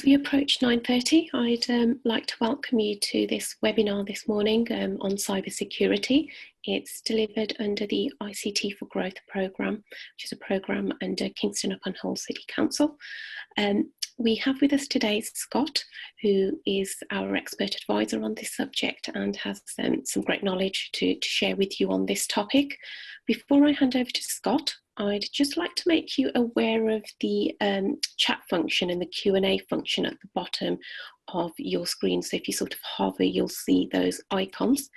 As we approach 9:30, I'd like to welcome you to this webinar this morning on cybersecurity. It's delivered under the ICT for Growth programme, which is a programme under Kingston upon Hull City Council. We have with us today Scott, who is our expert advisor on this subject and has some great knowledge to share with you on this topic. Before I hand over to Scott, I'd just like to make you aware of the chat function and the Q&A function at the bottom of your screen. So if you sort of hover, you'll see those icons.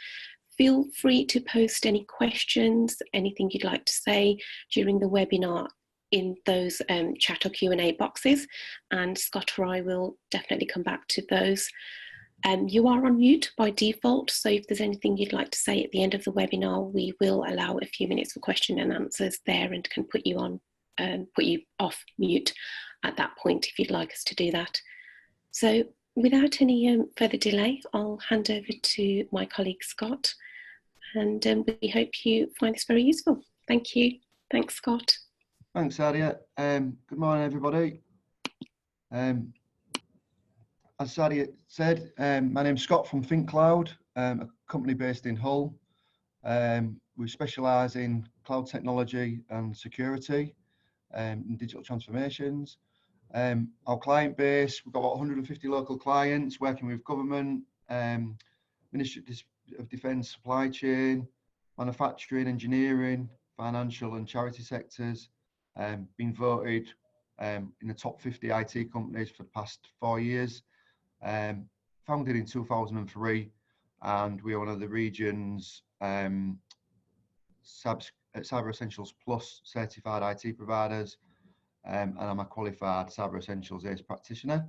Feel free to post any questions, anything you'd like to say during the webinar in those chat or Q&A boxes, and Scott or I will definitely come back to those. You are on mute by default, so if there's anything you'd like to say at the end of the webinar, we will allow a few minutes for question and answers there and can put you on, put you off mute at that point if you'd like us to do that. So without any further delay, I'll hand over to my colleague Scott, and we hope you find this very useful. Thank you. Thanks, Scott. Thanks, Sadia. Good morning, everybody. As Sadia said, my name's Scott from ThinkCloud, a company based in Hull. We specialise in cloud technology and security and digital transformations. Our client base, we've got about 150 local clients working with government, Ministry of Defence, supply chain, manufacturing, engineering, financial and charity sectors. Been voted in the top 50 IT companies for the past 4 years. Founded in 2003, and we are one of the region's Cyber Essentials Plus certified IT providers, and I'm a qualified Cyber Essentials ACE practitioner.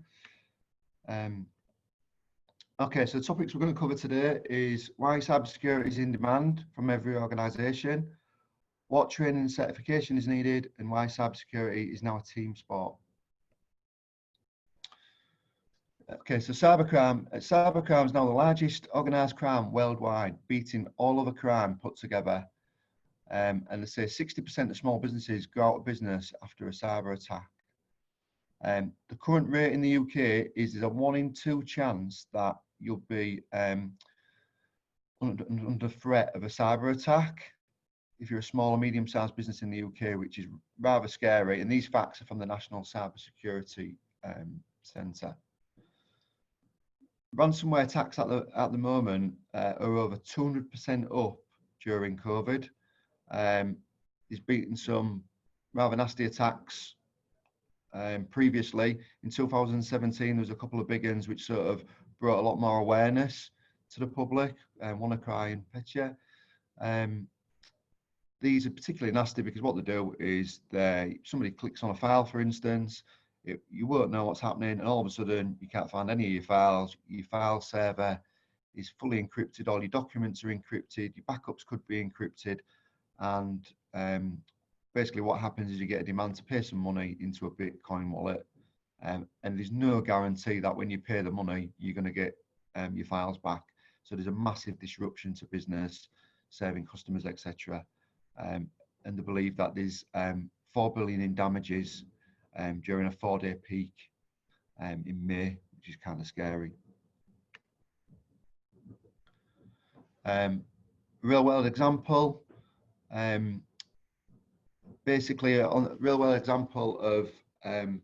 Okay, so the topics we're going to cover today is why cybersecurity is in demand from every organisation, what training and certification is needed, and why cybersecurity is now a team sport. Okay, so cybercrime. Cybercrime is now the largest organised crime worldwide, beating all other crime put together. And they say 60% of small businesses go out of business after a cyber attack. The current rate in the UK is a 1 in 2 chance that you'll be under threat of a cyber attack if you're a small or medium-sized business in the UK, which is rather scary. And these facts are from the National Cybersecurity Centre. Ransomware attacks at the moment are over 200% up during COVID. He's beaten some rather nasty attacks previously. In 2017, there was a couple of big ones which sort of brought a lot more awareness to the public. WannaCry and Petya. These are particularly nasty because what they do is somebody clicks on a file, for instance. You won't know what's happening, and all of a sudden you can't find any of your files. Your file server is fully encrypted, all your documents are encrypted, your backups could be encrypted, and basically what happens is you get a demand to pay some money into a Bitcoin wallet, and there's no guarantee that when you pay the money you're going to get your files back. So there's a massive disruption to business, serving customers, etc. And they believe that there's 4 billion in damages during a 4-day peak in May, which is kind of scary. Real world example. Basically, a real world example of real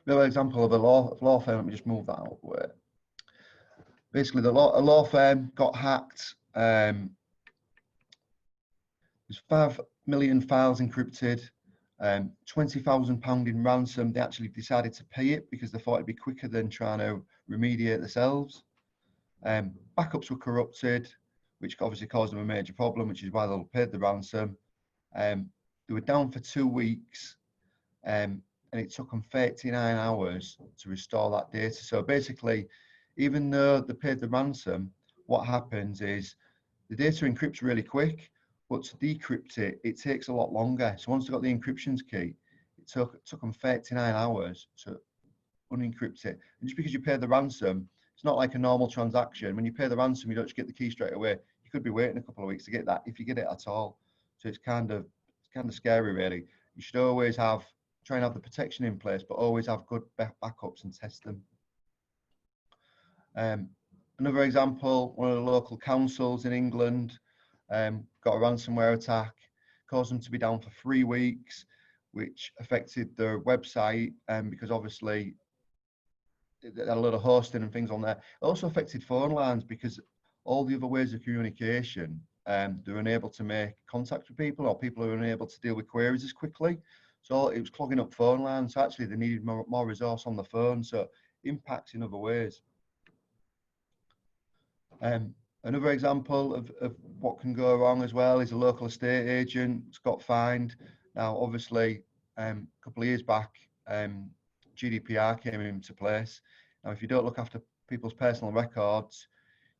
world example of a law firm. Let me just move that out of the way. Basically, a law firm got hacked. There's 5 million files encrypted, £20,000 in ransom. They actually decided to pay it because they thought it'd be quicker than trying to remediate themselves. Backups were corrupted, which obviously caused them a major problem, which is why they paid the ransom. They were down for 2 weeks, and it took them 39 hours to restore that data. So basically, even though they paid the ransom, what happens is the data encrypts really quick, but to decrypt it, it takes a lot longer. So once they got the encryptions key, it took them 39 hours to unencrypt it. And just because you pay the ransom, it's not like a normal transaction. When you pay the ransom, you don't just get the key straight away. You could be waiting a couple of weeks to get that, if you get it at all. So it's kind of scary, really. You should always have try and have the protection in place, but always have good backups and test them. Another example, one of the local councils in England got a ransomware attack, caused them to be down for 3 weeks, which affected their website because obviously it had a lot of hosting and things on there. It also affected phone lines because all the other ways of communication, they're unable to make contact with people, or people are unable to deal with queries as quickly. So it was clogging up phone lines. So actually they needed more resource on the phone. So impacts in other ways. Another example of what can go wrong as well is a local estate agent got fined. Now, obviously, a couple of years back, GDPR came into place. Now, if you don't look after people's personal records,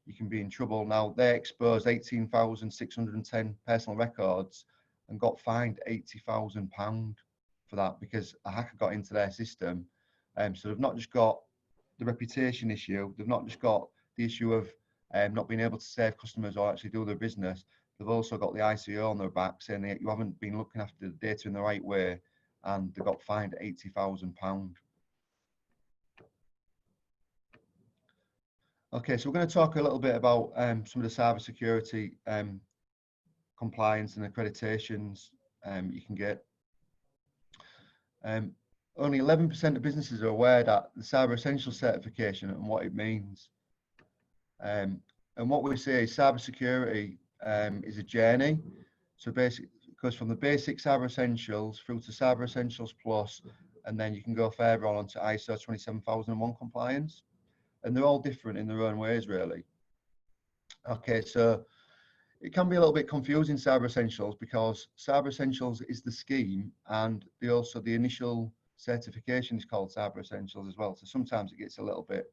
you can be in trouble. Now, they exposed 18,610 personal records and got fined £80,000 for that because a hacker got into their system. So they've not just got the reputation issue, they've not just got the issue of not being able to save customers or actually do their business. They've also got the ICO on their back saying that you haven't been looking after the data in the right way, and they got fined £80,000. Okay, so we're going to talk a little bit about some of the cybersecurity compliance and accreditations you can get. Only 11% of businesses are aware that the Cyber Essentials certification and what it means. And what we say is cybersecurity is a journey. So basically, it goes from the basic Cyber Essentials through to Cyber Essentials Plus, and then you can go further on to ISO 27001 compliance. And they're all different in their own ways, really. Okay, so it can be a little bit confusing, Cyber Essentials, because Cyber Essentials is the scheme, and the initial certification is called Cyber Essentials as well. So sometimes it gets a little bit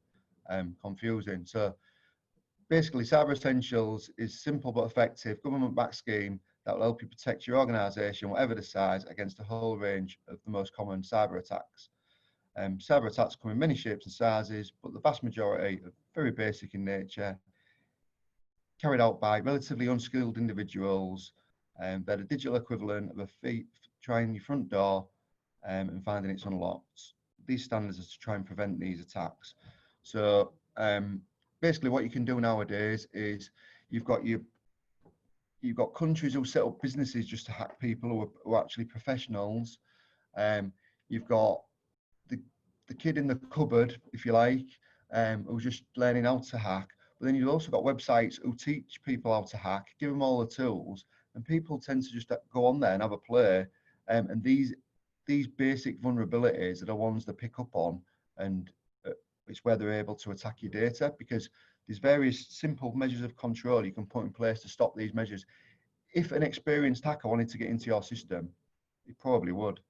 confusing. So basically, Cyber Essentials is simple but effective government-backed scheme that will help you protect your organisation, whatever the size, against a whole range of the most common cyber attacks. Cyber attacks come in many shapes and sizes, but the vast majority are very basic in nature, carried out by relatively unskilled individuals. They're the digital equivalent of a thief trying your front door and finding it's unlocked. These standards are to try and prevent these attacks. So basically what you can do nowadays is you've got countries who set up businesses just to hack people who are actually professionals. You've got the kid in the cupboard, if you like, who's just learning how to hack. But then you've also got websites who teach people how to hack, give them all the tools, and people tend to just go on there and have a play. And these basic vulnerabilities are the ones they pick up on, and it's where they're able to attack your data, because there's various simple measures of control you can put in place to stop these measures. If an experienced hacker wanted to get into your system, he probably would.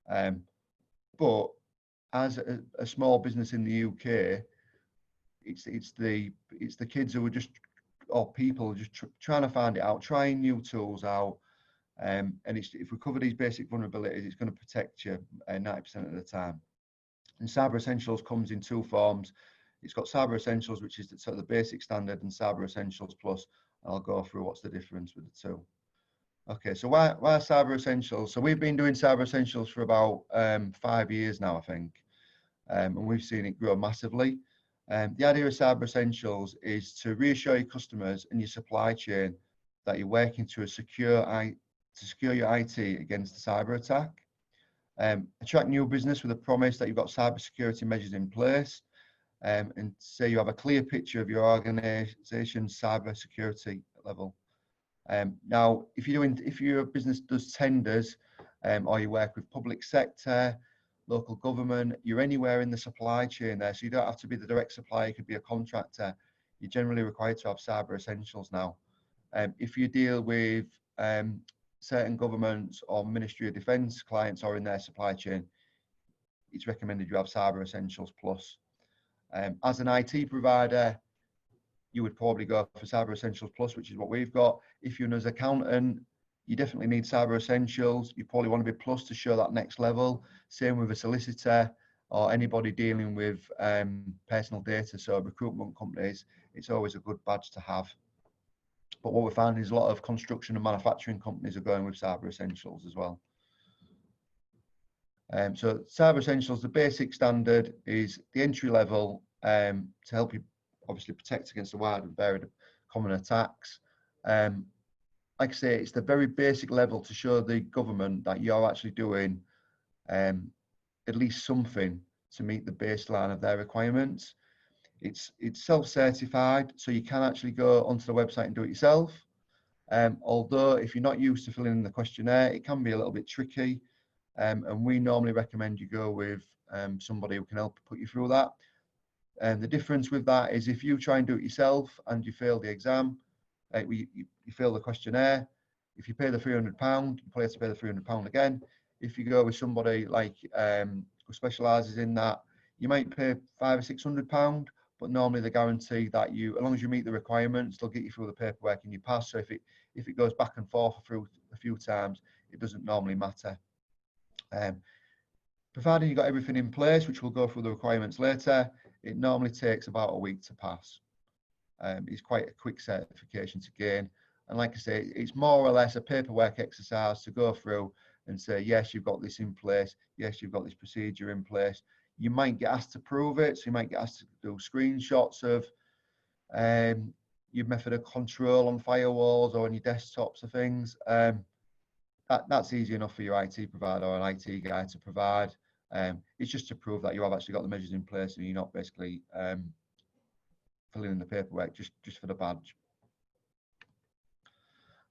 But as a small business in the UK, it's the kids who are just, or people just trying to find it out, trying new tools out, and if we cover these basic vulnerabilities, it's going to protect you 90% of the time. And Cyber Essentials comes in two forms. It's got Cyber Essentials, which is sort of the basic standard, and Cyber Essentials Plus. I'll go through what's the difference with the two. Okay, so why Cyber Essentials? So we've been doing Cyber Essentials for about 5 years now, I think, and we've seen it grow massively. The idea of Cyber Essentials is to reassure your customers and your supply chain that you're working to secure your IT against a cyber attack. Attract new business with a promise that you've got cybersecurity measures in place, and say you have a clear picture of your organization's cybersecurity level. Now, if your business does tenders, or you work with public sector, local government, you're anywhere in the supply chain there, so you don't have to be the direct supplier, you could be a contractor. You're generally required to have Cyber Essentials now. If you deal with certain governments or Ministry of Defence clients or in their supply chain, it's recommended you have Cyber Essentials Plus. As an IT provider, you would probably go for Cyber Essentials Plus, which is what we've got. If you're an accountant, you definitely need Cyber Essentials. You probably want to be Plus to show that next level. Same with a solicitor or anybody dealing with personal data. So recruitment companies, it's always a good badge to have. But what we're finding is a lot of construction and manufacturing companies are going with Cyber Essentials as well. So Cyber Essentials, the basic standard is the entry level to help you obviously protect against a wide and varied common attacks. Like I say, it's the very basic level to show the government that you're actually doing at least something to meet the baseline of their requirements. It's self-certified, so you can actually go onto the website and do it yourself. Although if you're not used to filling in the questionnaire, it can be a little bit tricky. And we normally recommend you go with somebody who can help put you through that. And the difference with that is if you try and do it yourself and you fail the exam, you fail the questionnaire, if you pay the £300, you probably have to pay the £300 again. If you go with somebody like who specialises in that, you might pay £500 or £600, but normally they guarantee that as long as you meet the requirements, they'll get you through the paperwork and you pass. So if it goes back and forth through a few times, it doesn't normally matter. Providing you've got everything in place, which we'll go through the requirements later, it normally takes about a week to pass. It's quite a quick certification to gain. And like I say, it's more or less a paperwork exercise to go through and say, yes, you've got this in place. Yes, you've got this procedure in place. You might get asked to prove it. So you might get asked to do screenshots of your method of control on firewalls or on your desktops or things. That's easy enough for your IT provider or an IT guy to provide. It's just to prove that you have actually got the measures in place and you're not basically filling in the paperwork just for the badge.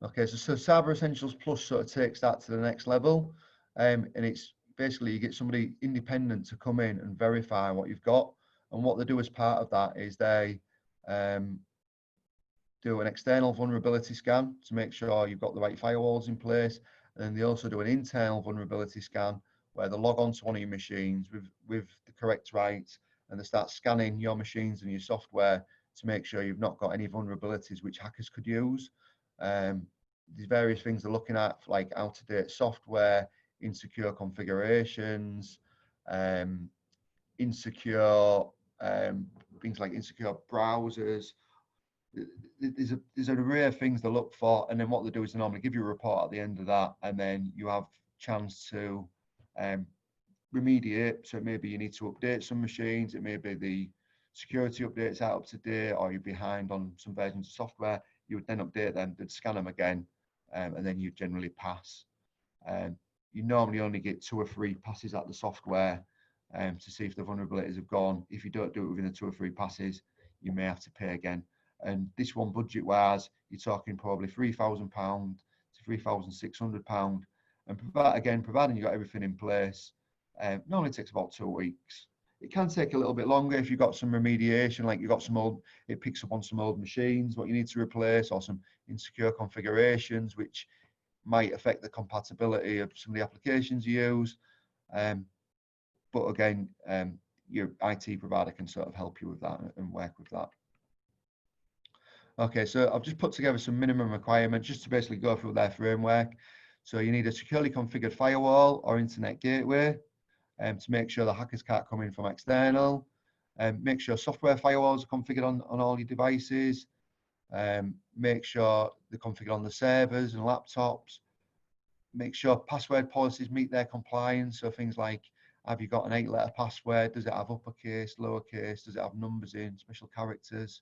Okay, so Cyber Essentials Plus sort of takes that to the next level, and it's basically you get somebody independent to come in and verify what you've got. And what they do as part of that is they do an external vulnerability scan to make sure you've got the right firewalls in place. And then they also do an internal vulnerability scan where they log onto one of your machines with the correct rights, and they start scanning your machines and your software to make sure you've not got any vulnerabilities which hackers could use. There's various things they're looking at, like out-of-date software, insecure configurations, insecure things like insecure browsers. There's an array of things they look for, and then what they do is they normally give you a report at the end of that, and then you have chance to remediate. So maybe you need to update some machines, it may be the security updates out up to date, or you're behind on some versions of software. You would then update them, they'd scan them again, and then you generally pass. You normally only get 2 or 3 passes at the software to see if the vulnerabilities have gone. If you don't do it within the 2 or 3 passes, you may have to pay again. And this one, budget-wise, you're talking probably £3,000 to £3,600. And providing you've got everything in place, normally takes about 2 weeks. It can take a little bit longer if you've got some remediation, like you've got some old, it picks up on some old machines, what you need to replace, or some insecure configurations, which might affect the compatibility of some of the applications you use. But again, your IT provider can sort of help you with that and work with that. Okay, so I've just put together some minimum requirements just to basically go through their framework. So you need a securely configured firewall or internet gateway to make sure the hackers can't come in from external. Make sure software firewalls are configured on all your devices. Make sure they're configured on the servers and laptops. Make sure password policies meet their compliance. So things like, have you got an 8-letter password? Does it have uppercase, lowercase? Does it have numbers in, special characters?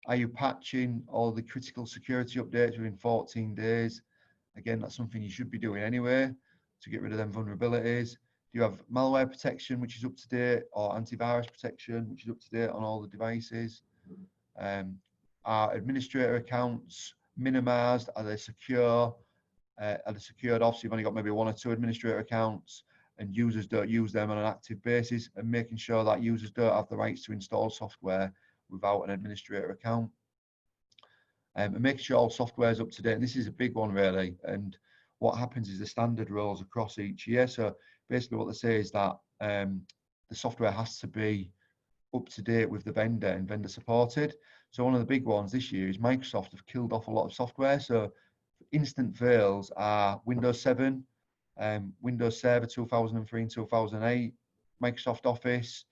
Are you patching all the critical security updates within 14 days? Again, that's something you should be doing anyway to get rid of them vulnerabilities. Do you have malware protection, which is up to date, or antivirus protection, which is up to date on all the devices? Are administrator accounts minimized? Are they secure? Are they secured off? So you've only got maybe 1 or 2 administrator accounts and users don't use them on an active basis, and making sure that users don't have the rights to install software without an administrator account. And making sure all software is up to date. And this is a big one really. And what happens is the standard rolls across each year. So basically what they say is that the software has to be up to date with the vendor and vendor supported. So one of the big ones this year is Microsoft have killed off a lot of software. So instant fails are Windows 7, Windows Server 2003 and 2008, Microsoft Office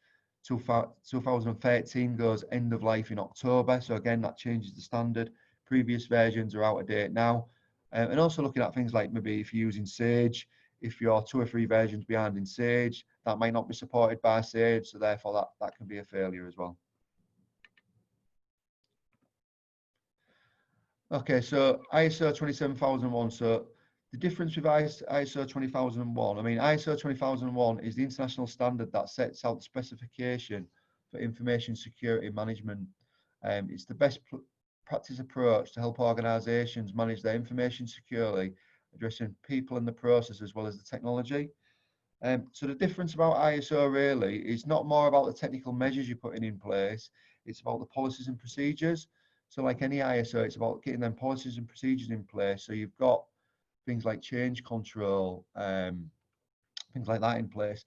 2013 goes end of life in October. So again, that changes the standard. Previous versions are out of date now. And also looking at things like maybe if you're using Sage, if you're 2 or 3 versions behind in Sage, that might not be supported by Sage, so therefore that can be a failure as well. Okay, so ISO 27001. So the difference with ISO 20001, I mean, ISO 20001 is the international standard that sets out the specification for information security management. It's the best practice approach to help organizations manage their information securely, addressing people and the process as well as the technology. So the difference about ISO really is not more about the technical measures you're putting in place, it's about the policies and procedures. So like any ISO, it's about getting them policies and procedures in place. So you've got things like change control, things like that in place.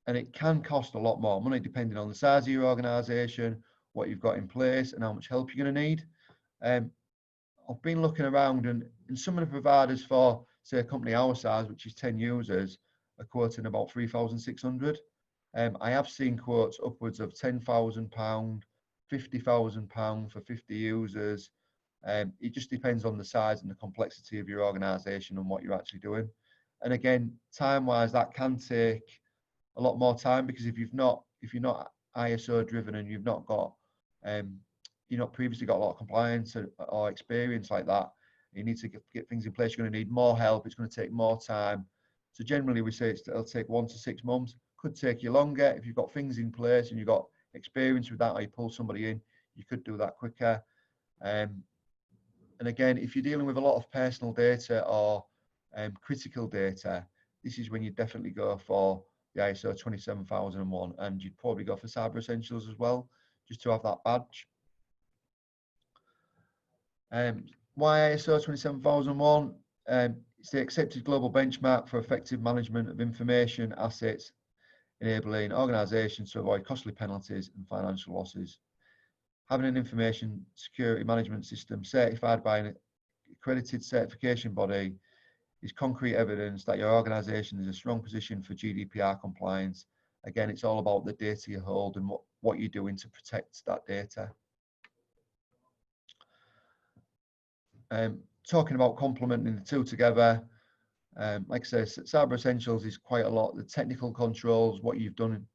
And it can cost a lot more money depending on the size of your organization, what you've got in place and how much help you're going to need. I've been looking around and some of the providers for, say, a company our size, which is 10 users, are quoting about 3,600. I have seen quotes upwards of £10,000, £50,000 for 50 users. It just depends on the size and the complexity of your organisation and what you're actually doing. And again, time-wise, that can take a lot more time because if you're not ISO driven and you've not got previously got a lot of compliance or experience like that, you need to get things in place. You're going to need more help. It's going to take more time. So generally, we say it'll take 1 to 6 months. Could take you longer if you've got things in place and you've got experience with that, or you pull somebody in, you could do that quicker. And again, if you're dealing with a lot of personal data or critical data, this is when you definitely go for the ISO 27001, and you'd probably go for Cyber Essentials as well, just to have that badge. Why ISO 27001? It's the accepted global benchmark for effective management of information assets, enabling organisations to avoid costly penalties and financial losses. Having an information security management system certified by an accredited certification body is concrete evidence that your organisation is in a strong position for GDPR compliance. Again, it's all about the data you hold and what you're doing to protect that data. Talking about complementing the two together, like I say, Cyber Essentials is quite a lot. The technical controls, what you've done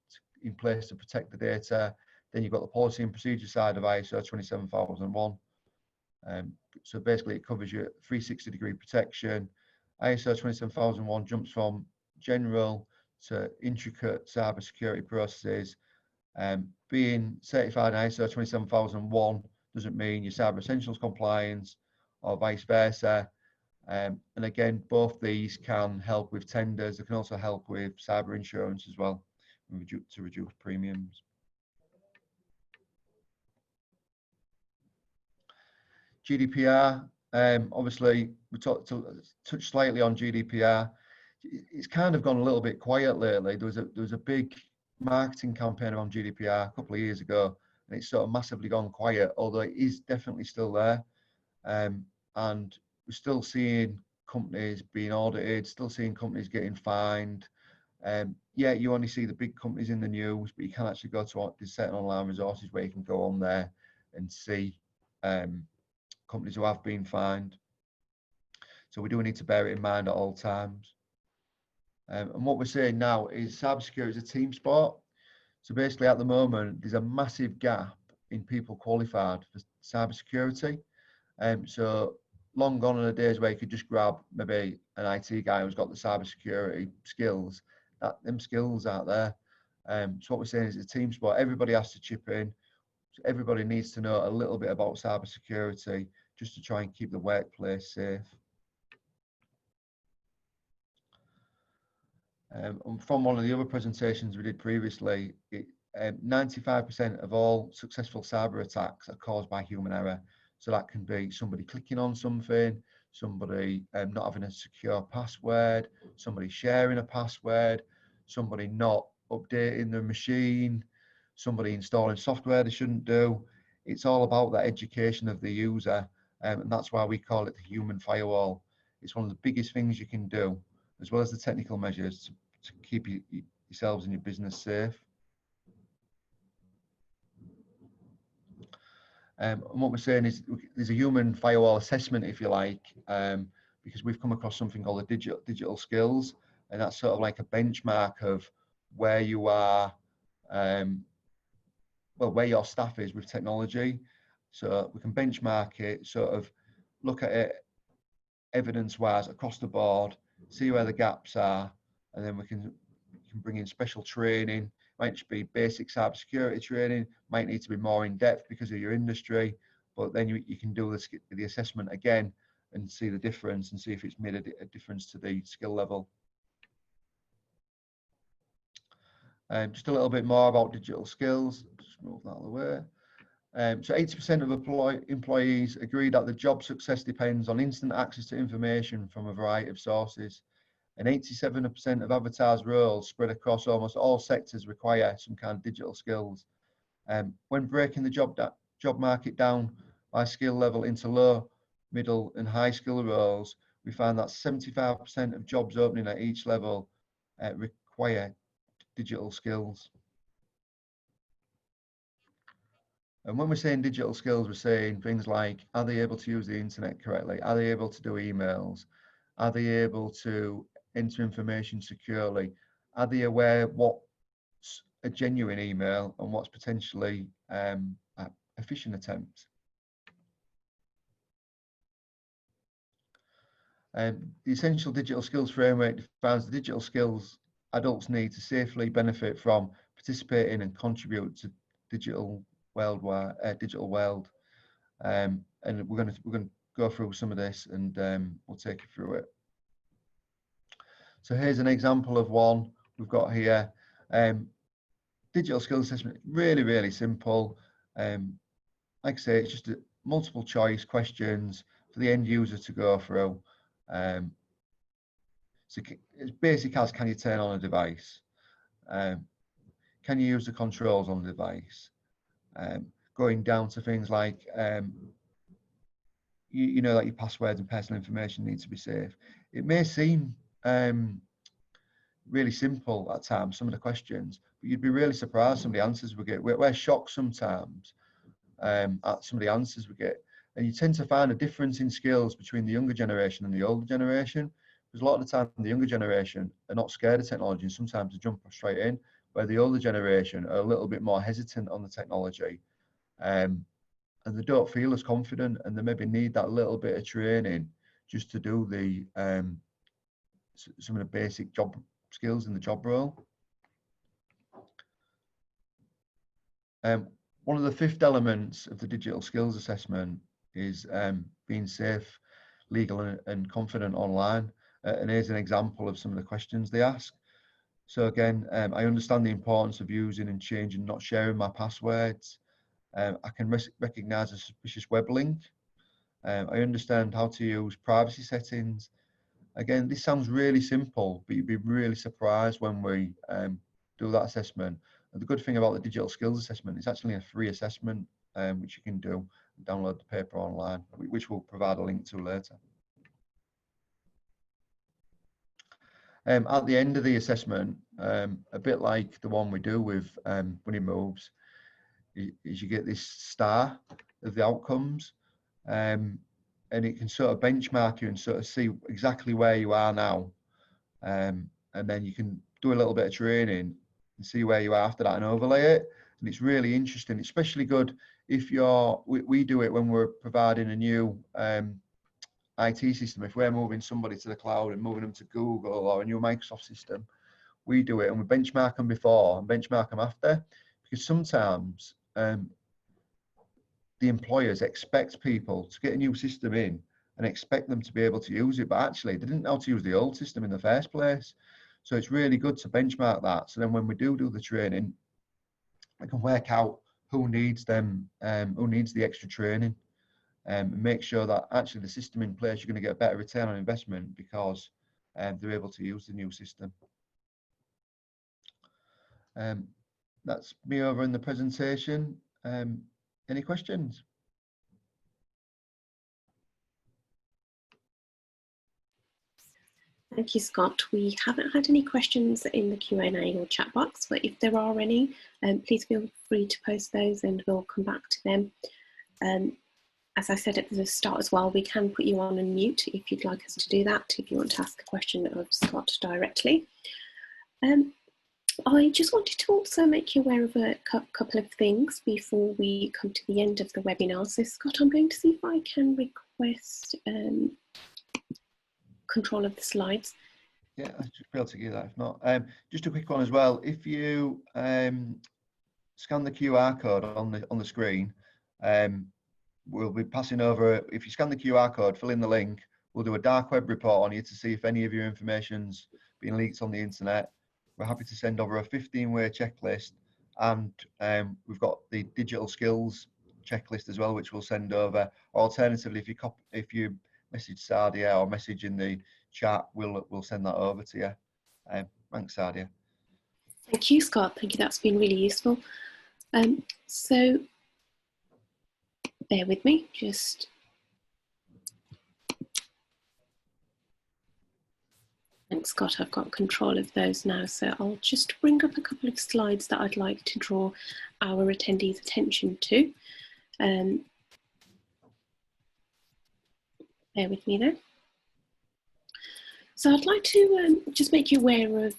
in place to protect the data. Then you've got the policy and procedure side of ISO 27001. So basically it covers your 360-degree protection. ISO 27001 jumps from general to intricate cyber security processes. Being certified in ISO 27001 doesn't mean your Cyber Essentials compliance or vice versa. And again, both these can help with tenders. They can also help with cyber insurance as well to reduce premiums. GDPR, obviously we touched slightly on GDPR. It's kind of gone a little bit quiet lately. There was a big marketing campaign around GDPR a couple of years ago, and it's sort of massively gone quiet, although it is definitely still there. And we're still seeing companies being audited, still seeing companies getting fined. Yeah, you only see the big companies in the news, but you can actually go to certain online resources where you can go on there and see companies who have been fined. So we do need to bear it in mind at all times. And what we're saying now is cybersecurity is a team sport. So basically at the moment, there's a massive gap in people qualified for cybersecurity. So long gone are the days where you could just grab maybe an IT guy who's got the cybersecurity skills. Them skills aren't there. So what we're saying is it's a team sport. Everybody has to chip in. So everybody needs to know a little bit about cybersecurity just to try and keep the workplace safe. And from one of the other presentations we did previously, 95% of all successful cyber attacks are caused by human error. So that can be somebody clicking on something, somebody not having a secure password, somebody sharing a password, somebody not updating their machine, somebody installing software they shouldn't do. It's all about that education of the user, and that's why we call it the human firewall. It's one of the biggest things you can do, as well as the technical measures to keep yourselves and your business safe. And what we're saying is there's a human firewall assessment, if you like, because we've come across something called the digital skills. and that's sort of like a benchmark of where you are, well, where your staff is with technology. So we can benchmark it, sort of look at it evidence-wise across the board, see where the gaps are, and then we can bring in special training. Might just be basic cybersecurity training, might need to be more in depth because of your industry, but then you can do the assessment again and see the difference and see if it's made a difference to the skill level. Just a little bit more about digital skills. Just move that out of the way. So 80% of employees agree that the job success depends on instant access to information from a variety of sources. And 87% of advertised roles spread across almost all sectors require some kind of digital skills. When breaking the job market down by skill level into low, middle and high skill roles, we find that 75% of jobs opening at each level require digital skills. And when we're saying digital skills, we're saying things like, are they able to use the internet correctly? Are they able to do emails? Are they able to enter information securely? Are they aware what's a genuine email and what's potentially a phishing attempt? The Essential Digital Skills Framework defines the digital skills adults need to safely benefit from, participate in and contribute to digital world, and we're going to go through some of this, and we'll take you through it. So here's an example of one we've got here. Digital skills assessment, really simple. Like I say, it's just multiple choice questions for the end user to go through. So it's basic as, can you turn on a device? Can you use the controls on the device? Going down to things like, you know that your passwords and personal information need to be safe. It may seem really simple at times, some of the questions, but you'd be really surprised some of the answers we get. We're shocked sometimes at some of the answers we get. And you tend to find a difference in skills between the younger generation and the older generation. Because a lot of the time, the younger generation are not scared of technology, and sometimes they jump straight in, where the older generation are a little bit more hesitant on the technology. And they don't feel as confident, and they maybe need that little bit of training just to do the some of the basic job skills in the job role. One of the fifth elements of the digital skills assessment is being safe, legal and confident online. And here's an example of some of the questions they ask. So again, I understand the importance of using and changing, not sharing my passwords. I can recognize a suspicious web link. I understand how to use privacy settings. Again, this sounds really simple, but you'd be really surprised when we do that assessment. And the good thing about the digital skills assessment, it's actually a free assessment, which you can do, download the paper online, which we'll provide a link to later. At the end of the assessment, a bit like the one we do with Money Moves, is you get this star of the outcomes, and it can sort of benchmark you and sort of see exactly where you are now, and then you can do a little bit of training and see where you are after that and overlay it. And it's really interesting, especially good if we do it when we're providing a new IT system. If we're moving somebody to the cloud and moving them to Google or a new Microsoft system, we do it and we benchmark them before and benchmark them after, because sometimes the employers expect people to get a new system in and expect them to be able to use it, but actually they didn't know how to use the old system in the first place. So it's really good to benchmark that. So then when we do the training, I can work out who needs them, who needs the extra training, and make sure that actually the system in place, you're going to get a better return on investment because they're able to use the new system. That's me over in the presentation. Any questions? Thank you, Scott. We haven't had any questions in the Q&A or chat box, but if there are any, please feel free to post those and we'll come back to them. as I said at the start as well, we can put you on and mute if you'd like us to do that, if you want to ask a question of Scott directly. I just wanted to also make you aware of a couple of things before we come to the end of the webinar. So Scott, I'm going to see if I can request control of the slides. Yeah, I should be able to give that. If not, just a quick one as well. If you scan the QR code on the screen, we'll be passing over. If you scan the QR code, fill in the link. We'll do a dark web report on you to see if any of your information's been leaked on the internet. We're happy to send over a 15-way checklist, and we've got the digital skills checklist as well, which we'll send over. Alternatively, if you message Sadia or message in the chat, we'll send that over to you. Thanks, Sadia. Thank you, Scott. Thank you. That's been really useful. So bear with me. Thanks, Scott. I've got control of those now. So I'll just bring up a couple of slides that I'd like to draw our attendees' attention to. Bear with me there. So I'd like to just make you aware of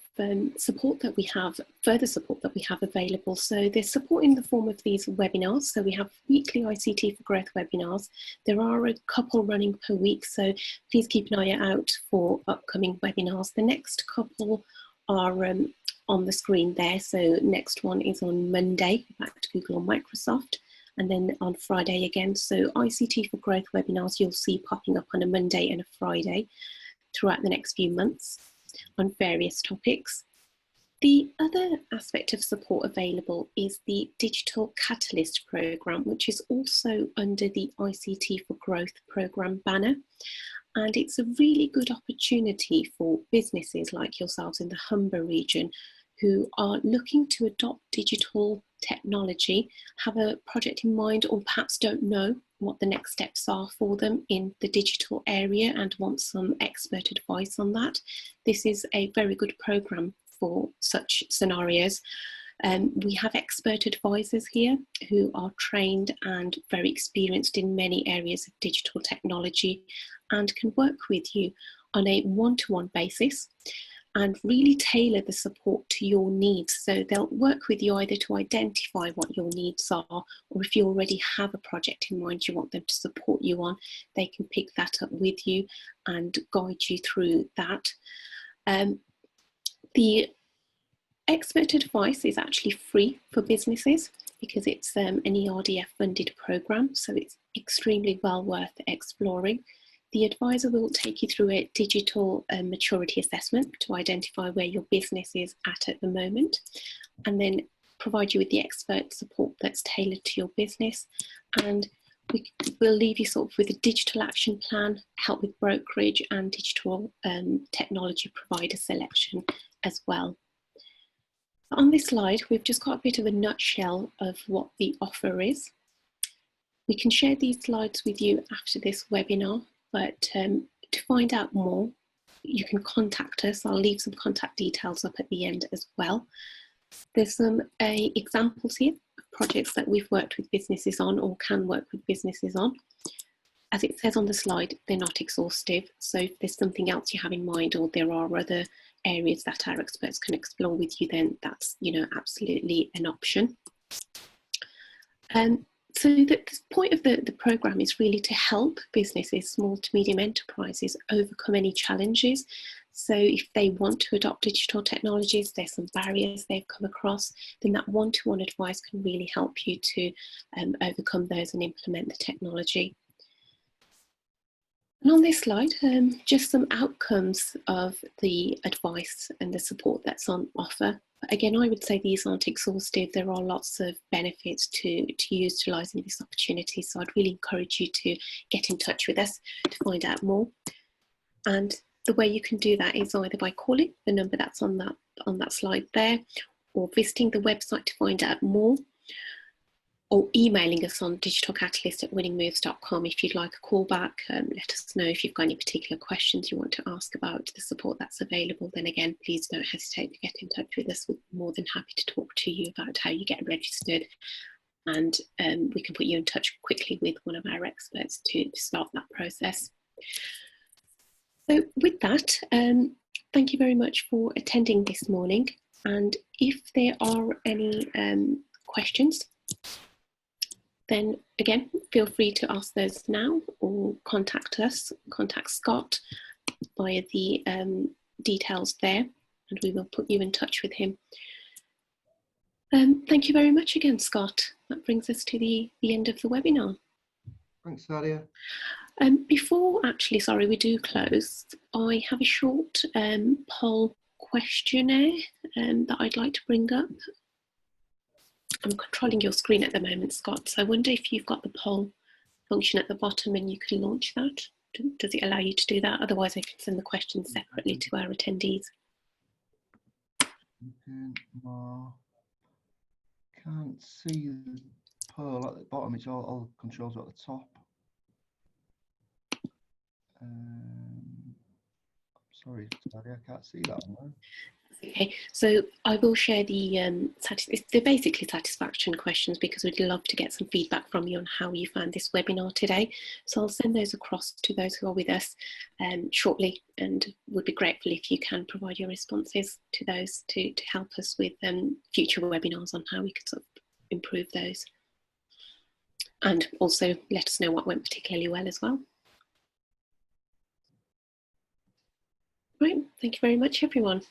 support that we have, further support that we have available. So there's support in the form of these webinars. So we have weekly ICT for Growth webinars. There are a couple running per week, so please keep an eye out for upcoming webinars. The next couple are on the screen there. So next one is on Monday, back to Google or Microsoft, and then on Friday again. So ICT for Growth webinars you'll see popping up on a Monday and a Friday throughout the next few months on various topics. The other aspect of support available is the Digital Catalyst programme, which is also under the ICT for Growth programme banner. And it's a really good opportunity for businesses like yourselves in the Humber region who are looking to adopt digital technology, have a project in mind, or perhaps don't know what the next steps are for them in the digital area and want some expert advice on that. This is a very good programme for such scenarios. We have expert advisors here who are trained and very experienced in many areas of digital technology and can work with you on a one-to-one basis and really tailor the support to your needs. So they'll work with you either to identify what your needs are, or if you already have a project in mind you want them to support you on, they can pick that up with you and guide you through that. The expert advice is actually free for businesses because it's an ERDF funded programme, so it's extremely well worth exploring. The advisor will take you through a digital maturity assessment to identify where your business is at the moment, and then provide you with the expert support that's tailored to your business. And we'll leave you sort of with a digital action plan, help with brokerage and digital technology provider selection as well. On this slide, we've just got a bit of a nutshell of what the offer is. We can share these slides with you after this webinar, but to find out more, you can contact us. I'll leave some contact details up at the end as well. There's some examples here of projects that we've worked with businesses on or can work with businesses on. As it says on the slide, they're not exhaustive. So if there's something else you have in mind, or there are other areas that our experts can explore with you, then that's, you know, absolutely an option. So the point of the programme is really to help businesses, small to medium enterprises, overcome any challenges. So if they want to adopt digital technologies, there's some barriers they've come across, then that one-to-one advice can really help you to overcome those and implement the technology. And on this slide, just some outcomes of the advice and the support that's on offer. Again, I would say these aren't exhaustive. There are lots of benefits to utilising this opportunity. So I'd really encourage you to get in touch with us to find out more. And the way you can do that is either by calling the number that's on that slide there, or visiting the website to find out more, or emailing us on digitalcatalyst@winningmoves.com if you'd like a call back. Let us know if you've got any particular questions you want to ask about the support that's available. Then again, please don't hesitate to get in touch with us. We're more than happy to talk to you about how you get registered and we can put you in touch quickly with one of our experts to start that process. So with that, thank you very much for attending this morning. And if there are any questions, then again, feel free to ask those now or contact us, contact Scott via the details there, and we will put you in touch with him. Thank you very much again, Scott. That brings us to the end of the webinar. Thanks, Nadia. Before we do close, I have a short poll questionnaire that I'd like to bring up. I'm controlling your screen at the moment, Scott, so I wonder if you've got the poll function at the bottom and you can launch that. Does it allow you to do that? Otherwise, I can send the questions separately to our attendees. Can't see the poll at the bottom, it's all controls at the top. Sorry, Nadia, I can't see that one. Okay, so I will share the they're basically satisfaction questions because we'd love to get some feedback from you on how you found this webinar today. So I'll send those across to those who are with us shortly, and would be grateful if you can provide your responses to those to help us with future webinars on how we could sort of improve those. And also let us know what went particularly well as well. Right, thank you very much, everyone.